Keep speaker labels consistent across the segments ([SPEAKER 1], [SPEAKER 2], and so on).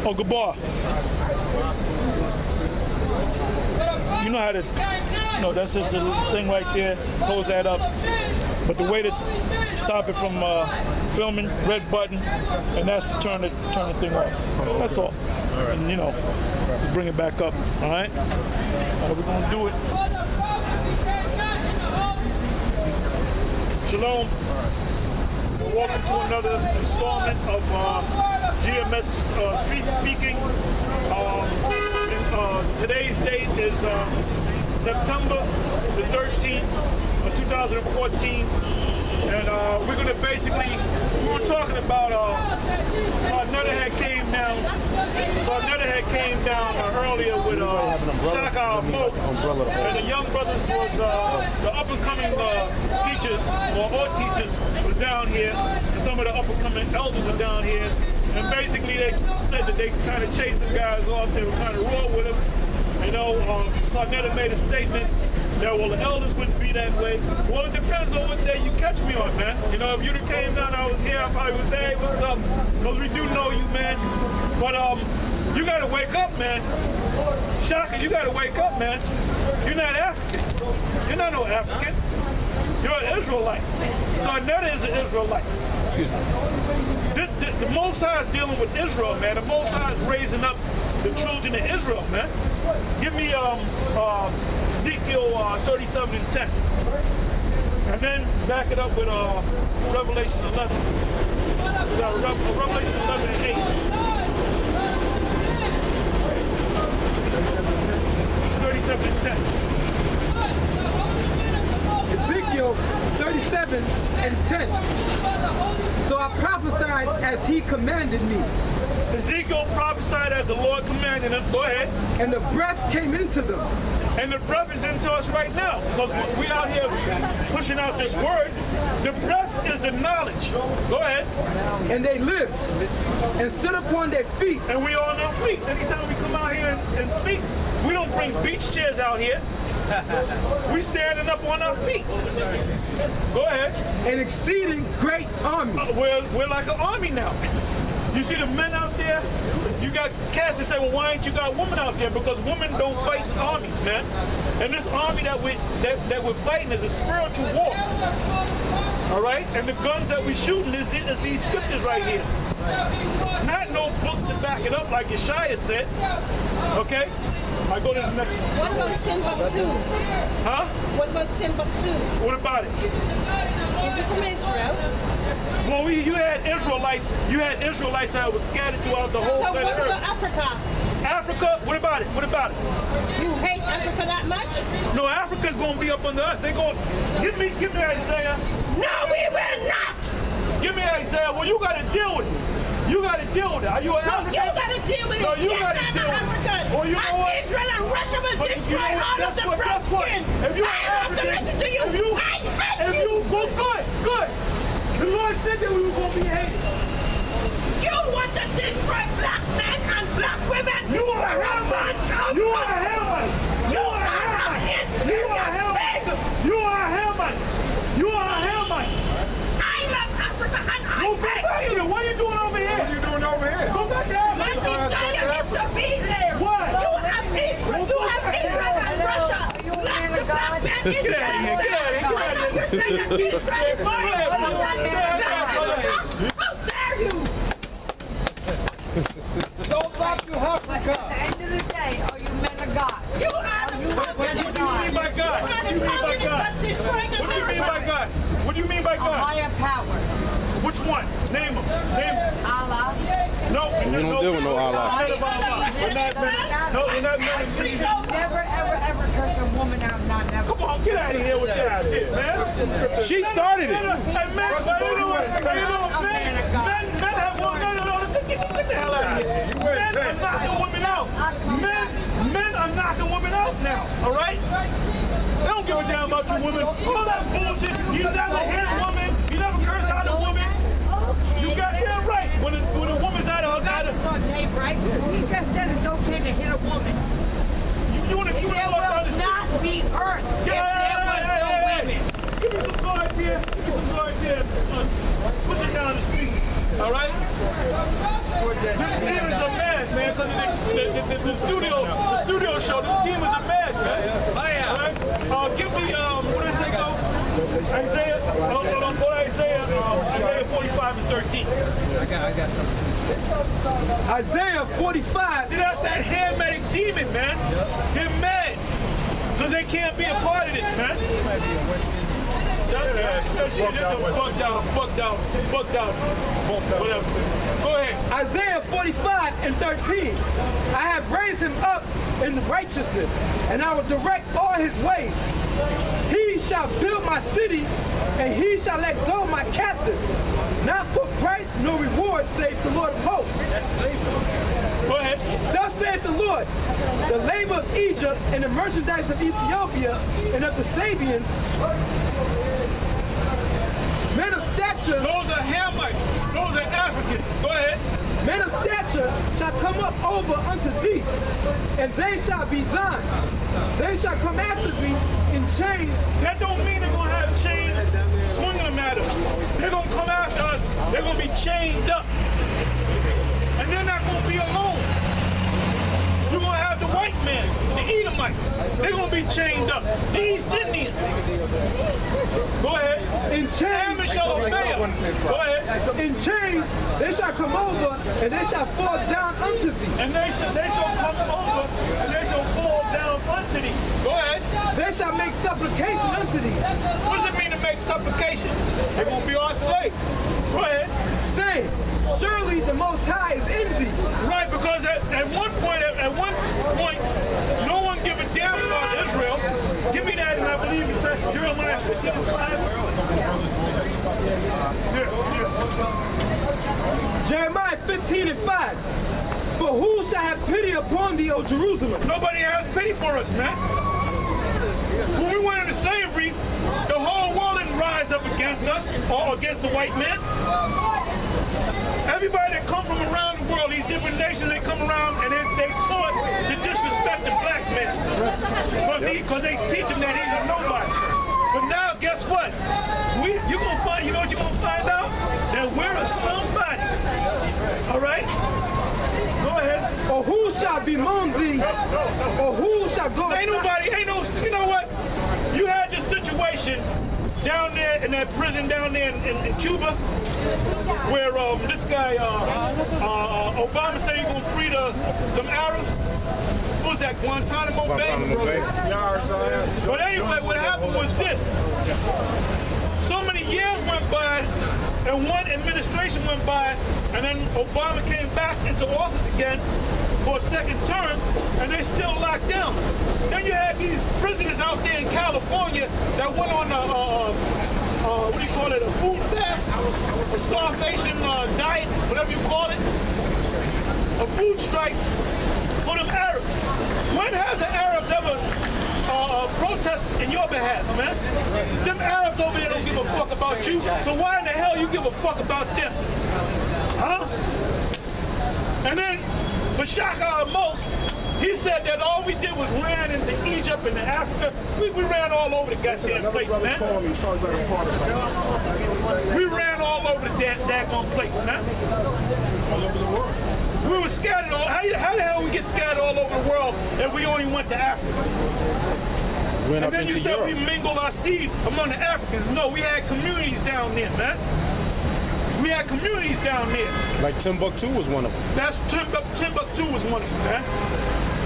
[SPEAKER 1] Oh, Gabar. You know how to, no, that's just a thing right there. Close that up. But the way to stop it from filming, red button, and that's to turn the thing off. That's all. And you know, just bring it back up. All right. How are we gonna do it? Shalom. Welcome to another installment of GMS Street Speaking. Today's date is September the 13th of 2014. And we're going to basically, we were talking about Sarnetta came down earlier with Shaka Mo, and the young brothers was the up-and-coming teachers, or all teachers were down here, and some of the up-and-coming elders are down here, and basically they said that they kind of chased some guys off, they were kind of raw with them. You know, Sarnetta made a statement that, well, the elders wouldn't be that way. Well, it depends on what day you catch me on, man. You know, if you'd have came down, I was here, I probably would say, hey, what's up? Because we do know you, man. But you got to wake up, man. Shaka, you got to wake up, man. You're not African. You're not no African. You're an Israelite. Sarnetta is an Israelite. Excuse me. The Most High is dealing with Israel, man. The Most High is raising up the children of Israel, man. Give me Ezekiel 37 and 10. And then back it up with Revelation 11. Revelation 11 and 8. 37 and 10.
[SPEAKER 2] Ezekiel 37 and 10. So I prophesied as he commanded me.
[SPEAKER 1] Ezekiel prophesied as the Lord commanded him. Go ahead.
[SPEAKER 2] And the breath came into them.
[SPEAKER 1] And the breath is into us right now. Because we out here pushing out this word. The breath is the knowledge. Go ahead.
[SPEAKER 2] And they lived and stood upon their feet.
[SPEAKER 1] And we on our feet. Anytime we come out here and speak, we don't bring beach chairs out here. We standing up on our feet. Go ahead.
[SPEAKER 2] An exceeding great army.
[SPEAKER 1] We're like an army now. You see the men out there? You got cats that say, well, why ain't you got women out there? Because women don't fight in armies, man. And this army that we're fighting is a spiritual war. All right? And the guns that we're shooting is these scriptures right here. Not no books to back it up like Yeshaya said. Okay? I go to the next one.
[SPEAKER 3] What about Timbuktu?
[SPEAKER 1] Huh?
[SPEAKER 3] What about Timbuktu?
[SPEAKER 1] What about it?
[SPEAKER 3] Is it from Israel?
[SPEAKER 1] Well, you had Israelites that were scattered throughout the whole
[SPEAKER 3] So
[SPEAKER 1] planet
[SPEAKER 3] what
[SPEAKER 1] Earth.
[SPEAKER 3] about Africa?
[SPEAKER 1] Africa? What about it? What about it?
[SPEAKER 3] You hate Africa that much?
[SPEAKER 1] No, Africa's gonna be up under us. They going give me Isaiah.
[SPEAKER 3] No, we will not!
[SPEAKER 1] Give me Isaiah. Well, you gotta deal with it. You gotta deal with it. Are you an African?
[SPEAKER 3] You gotta deal with it.
[SPEAKER 1] No, you gotta
[SPEAKER 3] I'm
[SPEAKER 1] deal with it.
[SPEAKER 3] African.
[SPEAKER 1] Well, you know what?
[SPEAKER 3] Israel and Russia will destroy all of the brown skin.
[SPEAKER 1] If you
[SPEAKER 3] I have to listen to you. I hate you.
[SPEAKER 1] Well, good. The Lord said that we were gonna be hated.
[SPEAKER 3] You want to destroy black men and black women.
[SPEAKER 1] You are a Hamite. You are a Hamite.
[SPEAKER 3] You are a Hamite.
[SPEAKER 1] You are a Hamite. You are a Hamite. You are a Hamite.
[SPEAKER 3] I love Africa and I
[SPEAKER 1] Go back
[SPEAKER 3] hate you.
[SPEAKER 1] here. What are you doing over here?
[SPEAKER 4] What are you doing over here?
[SPEAKER 1] Go back to
[SPEAKER 3] My
[SPEAKER 1] Africa.
[SPEAKER 3] desire is to be there.
[SPEAKER 1] Why?
[SPEAKER 3] You have Israel. You have Israel and Russia. Black men
[SPEAKER 1] Get out of here. Get out of here. Get out of here.
[SPEAKER 3] You say that Israel is mine. How dare you?
[SPEAKER 2] Go back to Africa.
[SPEAKER 5] At the end of the day, are you men of God?
[SPEAKER 3] You are the
[SPEAKER 1] What do you mean by God?
[SPEAKER 3] You
[SPEAKER 1] What
[SPEAKER 3] are
[SPEAKER 1] do
[SPEAKER 3] the
[SPEAKER 1] you mean by
[SPEAKER 3] communists
[SPEAKER 1] God?
[SPEAKER 3] that destroyed
[SPEAKER 1] What do you mean by
[SPEAKER 3] America.
[SPEAKER 1] God? What do you mean by
[SPEAKER 5] A
[SPEAKER 1] God?
[SPEAKER 5] higher power.
[SPEAKER 1] Which one? Name them. Name them.
[SPEAKER 5] Allah.
[SPEAKER 1] No, we
[SPEAKER 4] don't deal with no Allah.
[SPEAKER 1] We're not men of Jesus.
[SPEAKER 5] Never, ever, ever curse a woman out. Not never.
[SPEAKER 1] Come on, get out of here with that shit, man.
[SPEAKER 4] She started it.
[SPEAKER 1] Hey, men, men have one. No, get the hell out of here. Men are knocking women out. Men are knocking women out now, all right? They don't give a damn about you women. All that bullshit. You never hit a woman. You never curse out a woman. You got that right. When a woman's out of her,
[SPEAKER 5] That was on tape, right? He just said it's okay to hit a woman.
[SPEAKER 1] you want to
[SPEAKER 5] There will not be earth if there was no women.
[SPEAKER 1] Give me some cards here. Put it down the street. All right? This man is a man. man, because the studio show, the demons are bad, man. All right? Give me, what does it go? Isaiah, Isaiah 45 and 13.
[SPEAKER 2] I got something too. Isaiah 45.
[SPEAKER 1] See, that's that Hamitic demon, man. They're mad because they can't be a part of this, man. Bugged out. What else? Go ahead.
[SPEAKER 2] Isaiah 45 and 13. I have raised him up in righteousness, and I will direct all his ways. He shall build my city, and he shall let go my captives. Not for price nor reward, saith the Lord of hosts.
[SPEAKER 1] That's slavery. Go ahead.
[SPEAKER 2] Thus saith the Lord, the labor of Egypt and the merchandise of Ethiopia and of the Sabians, men of stature.
[SPEAKER 1] Those are Hamites. Those are Africans. Go ahead.
[SPEAKER 2] Men of stature shall come up over unto thee, and they shall be thine. They shall come after thee in chains.
[SPEAKER 1] That don't mean they're going to have chains swinging them at us. They're going to come after us. They're going to be chained up. And they're not going to be alone. You're going to have the white man, the Edomites. They're going to be chained up. The East Indians. Go ahead.
[SPEAKER 2] In chains.
[SPEAKER 1] Go ahead.
[SPEAKER 2] In chains they shall come over, and they shall fall down unto thee.
[SPEAKER 1] And they shall come over, and they shall fall down unto thee. Go ahead.
[SPEAKER 2] They shall make supplication unto thee.
[SPEAKER 1] What does it mean to make supplication? They're going to be our slaves. Go ahead.
[SPEAKER 2] Saying, surely the Most High is in thee.
[SPEAKER 1] Right, because at one point, no one give a damn about Israel. Give me that, and I believe it says Jeremiah 15:5.
[SPEAKER 2] Jeremiah 15 and 5. For who shall have pity upon thee, O Jerusalem?
[SPEAKER 1] Nobody has pity for us, man. When we went into slavery, the whole world didn't rise up against us or against the white man. Everybody that come from around the world, these different nations, they come around and they taught to disrespect the black man. Because they teach him that he's a nobody. But now, guess what? You know what you're going to find out? That we're a somebody. All right? Go ahead.
[SPEAKER 2] Or who shall bemoan thee? Or who shall go
[SPEAKER 1] Ain't nobody, you know what? You had this situation down there in that prison down there in Cuba, where this guy, Obama said he's going to free them Arabs. What was that, Guantanamo Bay? But anyway, what happened was this. So many years went by, and one administration went by, and then Obama came back into office again for a second term, and they still locked down. Then you had these prisoners out there in California that went on what do you call it, a food fast, a starvation diet, whatever you call it, a food strike for them Arabs. When has the Arabs ever protest in your behalf, man? Them Arabs over there don't give a fuck about you, so why in the hell you give a fuck about them? Huh? And then, for shock our most, he said that all we did was ran into Egypt and Africa. We ran all over the goddamn place, man. We ran all over the daggone place, man. All over the world. We were scattered all. How the hell we get scattered all over the world if we only went to Africa? And then you said we mingled our seed among the Africans. No, we had communities down there, man. We had communities down there.
[SPEAKER 4] Like Timbuktu was one of them.
[SPEAKER 1] That's Timbuktu was one of them, man.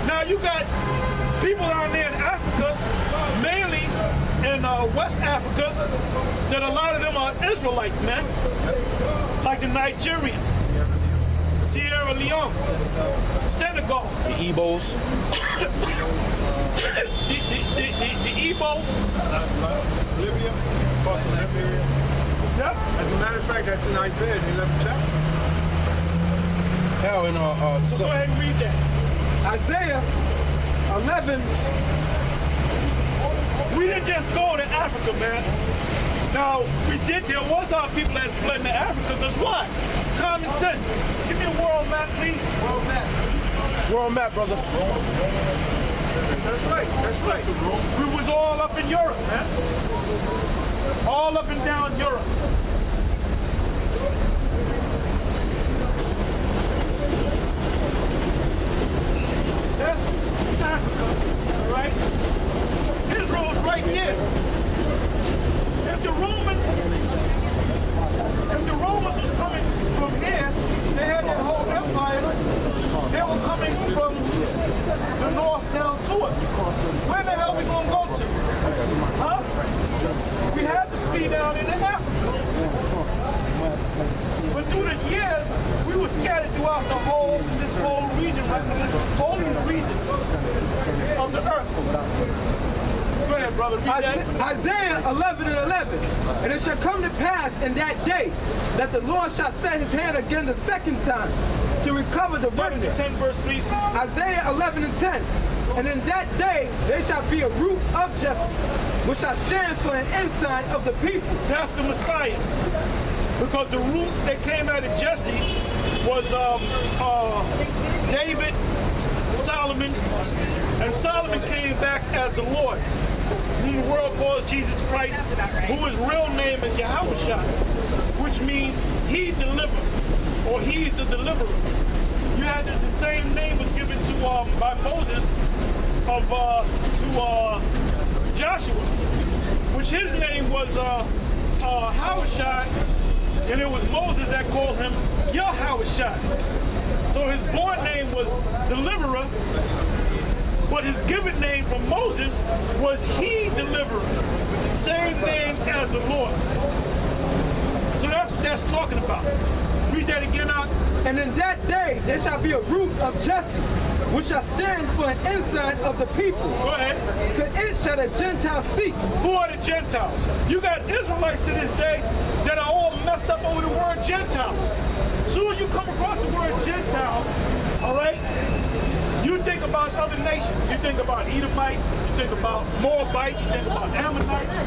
[SPEAKER 1] Now you got people down there in Africa, mainly in West Africa, that a lot of them are Israelites, man. Like the Nigerians, Sierra Leone, Senegal.
[SPEAKER 4] The Igbos.
[SPEAKER 1] the Igbos.
[SPEAKER 6] Libya, parts of Libya.
[SPEAKER 1] Yep.
[SPEAKER 6] As a matter of fact, that's in Isaiah, the 11th chapter.
[SPEAKER 4] Hell, in
[SPEAKER 1] So go ahead and read that.
[SPEAKER 2] Isaiah 11.
[SPEAKER 1] We didn't just go to Africa, man. Now, there was our people that fled to Africa, because why? Common sense. Give me a world map, please. World map.
[SPEAKER 4] World map, brother.
[SPEAKER 1] That's right. We was all up in Europe, man. All up and down Europe. scattered throughout this whole region, right? This whole region of the earth. Go ahead, brother. Read that.
[SPEAKER 2] Isaiah 11:11. And it shall come to pass in that day that the Lord shall set his hand again the second time to recover the remnant.
[SPEAKER 1] 10 verse, please.
[SPEAKER 2] Isaiah 11:10. And in that day there shall be a root of Jesse, which shall stand for an ensign of the people.
[SPEAKER 1] That's the Messiah. Because the root that came out of Jesse was David, Solomon, and Solomon came back as the Lord, whom the world calls Jesus Christ, who his real name is Yahushua, which means he delivered, or he's the deliverer. You had the same name was given to by Moses to Joshua, which his name was Yahushua, and it was Moses that called him Yahushua. So his born name was Deliverer, but his given name from Moses was He Deliverer. Same name as the Lord. So that's what that's talking about. Read that again out.
[SPEAKER 2] And in that day there shall be a root of Jesse, which shall stand for an ensign of the people.
[SPEAKER 1] Go ahead.
[SPEAKER 2] To it shall the Gentiles seek.
[SPEAKER 1] Who are the Gentiles? You got Israelites to this day that are all messed up over the word Gentiles. Soon as you come across the word Gentile, all right, you think about other nations. You think about Edomites, you think about Moabites, you think about Ammonites.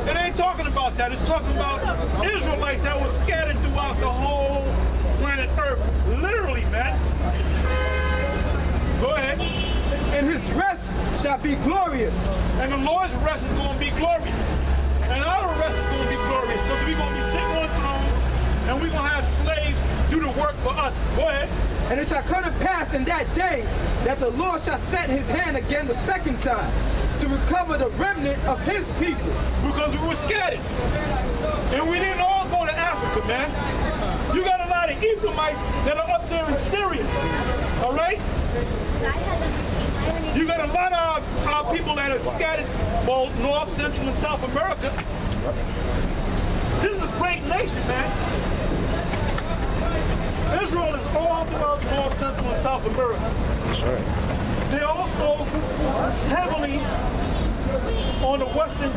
[SPEAKER 1] It ain't talking about that. It's talking about Israelites that were scattered throughout the whole planet Earth. Literally, man. Go ahead.
[SPEAKER 2] And his rest shall be glorious.
[SPEAKER 1] And the Lord's rest is going to be glorious. And our rest is going to be glorious because we're going to be sitting on thrones and we're going to have slaves do the work for us. Go ahead.
[SPEAKER 2] And it shall come to pass in that day that the Lord shall set his hand again the second time to recover the remnant of his people.
[SPEAKER 1] Because we were scattered. And we didn't all go to Africa, man. You got a lot of Ephraimites that are up there in Syria. All right? You got a lot of our people that are scattered, well, North, Central, and South America. This is a great nation, man. Israel is all throughout North, Central, and South America.
[SPEAKER 4] That's right.
[SPEAKER 1] They're also heavily on the western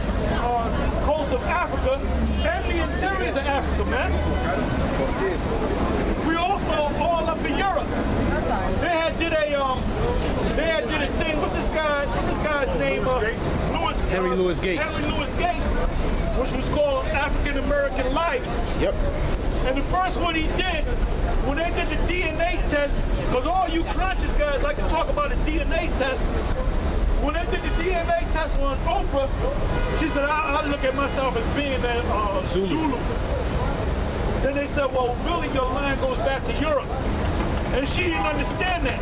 [SPEAKER 1] coast of Africa and the interiors of Africa, man. We also all up in Europe. They had did a thing. What's this guy's name?
[SPEAKER 4] Henry Louis Gates.
[SPEAKER 1] Henry Louis Gates, which was called African American Lives.
[SPEAKER 4] Yep.
[SPEAKER 1] And the first one he did, when they did the DNA test, because all you conscious guys like to talk about a DNA test, when they did the DNA test on Oprah, she said, I look at myself as being a Zulu. Then they said, well, really your line goes back to Europe. And she didn't understand that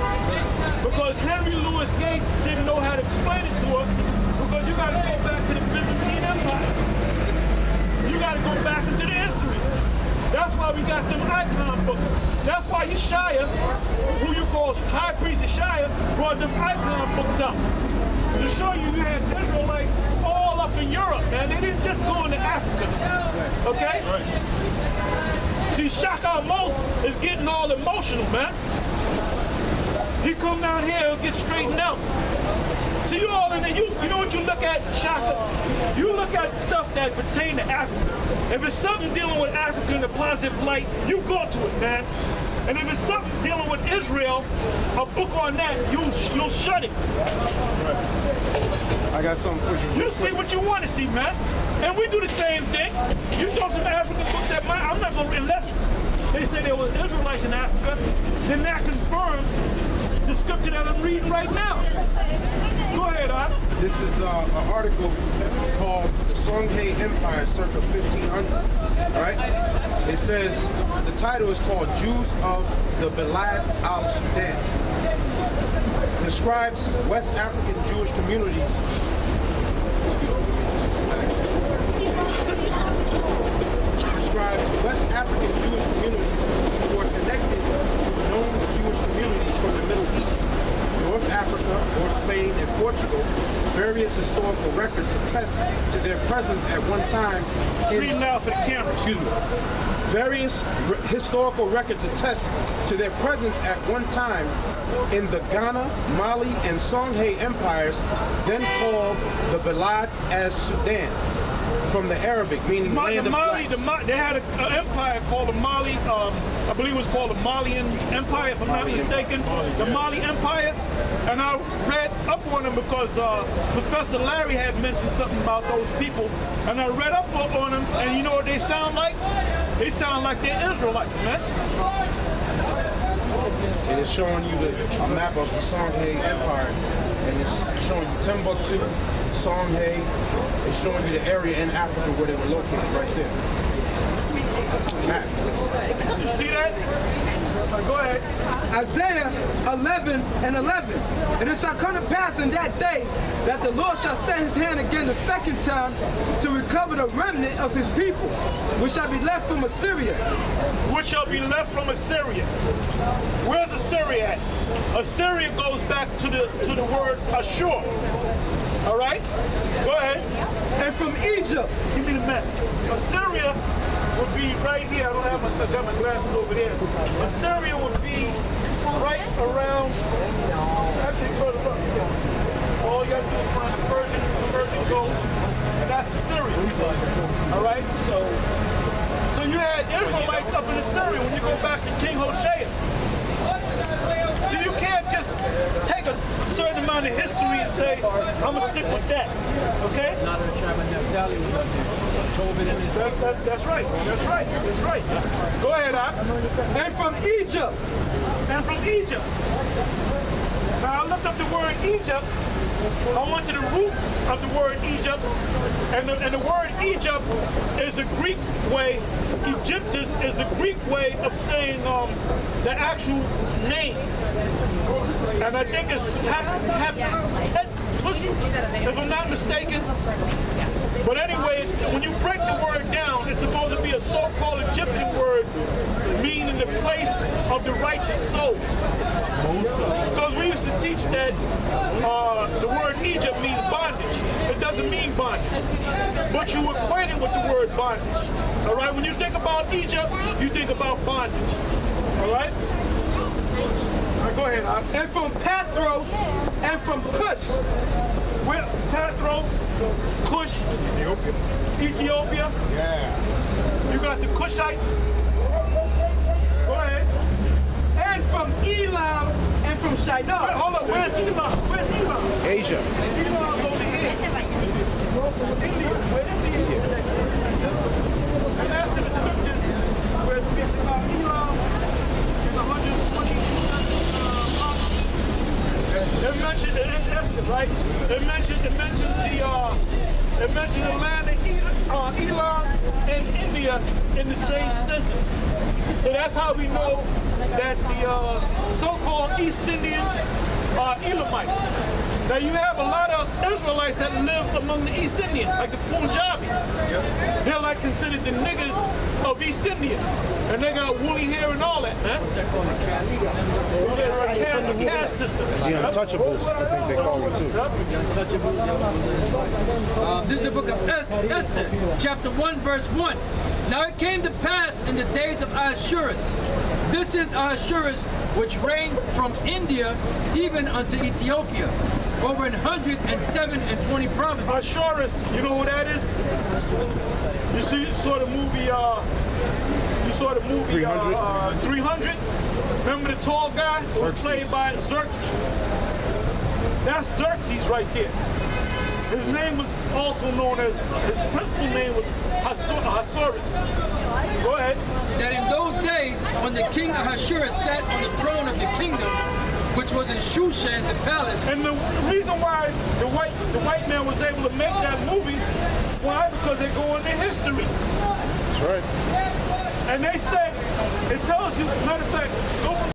[SPEAKER 1] because Henry Louis Gates didn't know how to explain it to her because you got to go back to the Byzantine Empire. You got to go back into the history. That's why we got them icon books. That's why Yeshaya, who you call High Priest Yeshaya, brought them icon books out. To show you had Israelites all up in Europe, man. They didn't just go into Africa. Okay? Right. See, Shaka Mos is getting all emotional, man. He come down here, he'll get straightened out. See, you all in there, you know what you look at, Shaka? You look at stuff that pertain to Africa. If it's something dealing with Africa in a positive light, you go to it, man. And if it's something dealing with Israel, a book on that, you'll shut it.
[SPEAKER 6] I got something for you.
[SPEAKER 1] You see what you want to see, man. And we do the same thing. You throw some African books at mine, I'm not going to, unless they say there was Israelites in Africa, then that confirms the scripture that I'm reading right now. Go ahead, Art.
[SPEAKER 6] This is an article called The Songhai Empire circa 1500, right? It says, the title is called Jews of the Bilad al-Sudan. Describes West African Jewish communities. Describes West African Jewish communities who are connected to known Jewish communities from the Middle East, North Africa, or Spain and Portugal. Various historical records attest to their presence at one time in,
[SPEAKER 1] read now for the camera.
[SPEAKER 6] Excuse me. Various historical records attest to their presence at one time in the Ghana, Mali, and Songhai empires, then called the Bilad as Sudan, from the Arabic, meaning land of blacks.
[SPEAKER 1] They had an empire called the Mali, I believe it was called the Malian Empire, if I'm not mistaken. The Mali Empire. And I read up on them because Professor Larry had mentioned something about those people. And I read up on them, and you know what they sound like? They sound like they're Israelites, man.
[SPEAKER 6] And it's showing you a map of the Songhai Empire. And it's showing you Timbuktu, Songhai. It's showing you the area in Africa where they were located, right there. Map.
[SPEAKER 1] You see that? Go ahead.
[SPEAKER 2] Isaiah 11:11. And it shall come to pass in that day that the Lord shall set his hand again the second time to recover the remnant of his people, which shall be left from Assyria.
[SPEAKER 1] Which shall be left from Assyria. Where's Assyria at? Assyria goes back to the word Ashur. All right? Go ahead.
[SPEAKER 2] And from Egypt.
[SPEAKER 1] Give me the map. Assyria would be right here. I don't have I got my glasses over there. Assyria would be right around. Actually, further up. All you got to do is find the Persian gold, and that's Assyria. All right. So you had Israelites up in Assyria when you go back to King Hoshea. So you can't just take a certain amount of history and say, I'm going to stick with that. Okay?
[SPEAKER 7] Not the tribe of Naphtali was up there. Tobit and his
[SPEAKER 1] That's right. That's right. That's right. Go ahead, Ak.
[SPEAKER 2] And from Egypt.
[SPEAKER 1] And from Egypt. Now I looked up the word Egypt. I went to the root of the word Egypt, and the word Egypt is a Greek way. Egyptus is a Greek way of saying the actual name, and I think it's Heptus, if I'm not mistaken. But anyway, when you break the word down, it's supposed to be a so-called Egyptian word meaning the place of the righteous souls. Because we used to teach that the word Egypt means bondage. It doesn't mean bondage. But you equate it with the word bondage. All right? When you think about Egypt, you think about bondage. All right? All right, go ahead, Ak.
[SPEAKER 2] And from Pathros and from Cush.
[SPEAKER 1] Where? Pathros, Cush, Ethiopia.
[SPEAKER 6] Yeah.
[SPEAKER 1] You got the Cushites. Go ahead.
[SPEAKER 2] And from Elam and from Shinar.
[SPEAKER 1] Wait, hold up. Where's Elam? Where's Elam?
[SPEAKER 4] Asia.
[SPEAKER 1] Elam's over here. India. Where is India? And that's in the scriptures where it speaks about Elam in 120 It mentioned Esther, right? It mentions the land of Elam and India in the same sentence. So that's how we know that the so-called East Indians are Elamites. Now you have a lot of Israelites that live among the East Indians, like the Punjabi. They're like considered the niggas of East India. And they got woolly hair and all that, man. The caste system.
[SPEAKER 4] The Untouchables, I think they call them too.
[SPEAKER 7] This is the book of Esther, chapter 1, verse 1. Now it came to pass in the days of Ahasuerus. This is Ahasuerus, which reigned from India even unto Ethiopia, over 120 provinces.
[SPEAKER 1] Ahasuerus, you know who that is? You saw the movie
[SPEAKER 4] 300?
[SPEAKER 1] 300? Remember the tall guy? Who was played by Xerxes. That's Xerxes right there. His name was also known as, his principal name was Ahasuerus. Go ahead.
[SPEAKER 7] That in those days, when the king Ahasuerus sat on the throne of the kingdom, which was in Shushan, the palace.
[SPEAKER 1] And the reason why the white man was able to make that movie, why? Because they go into history.
[SPEAKER 4] That's right.
[SPEAKER 1] And they say, it tells you, matter of fact,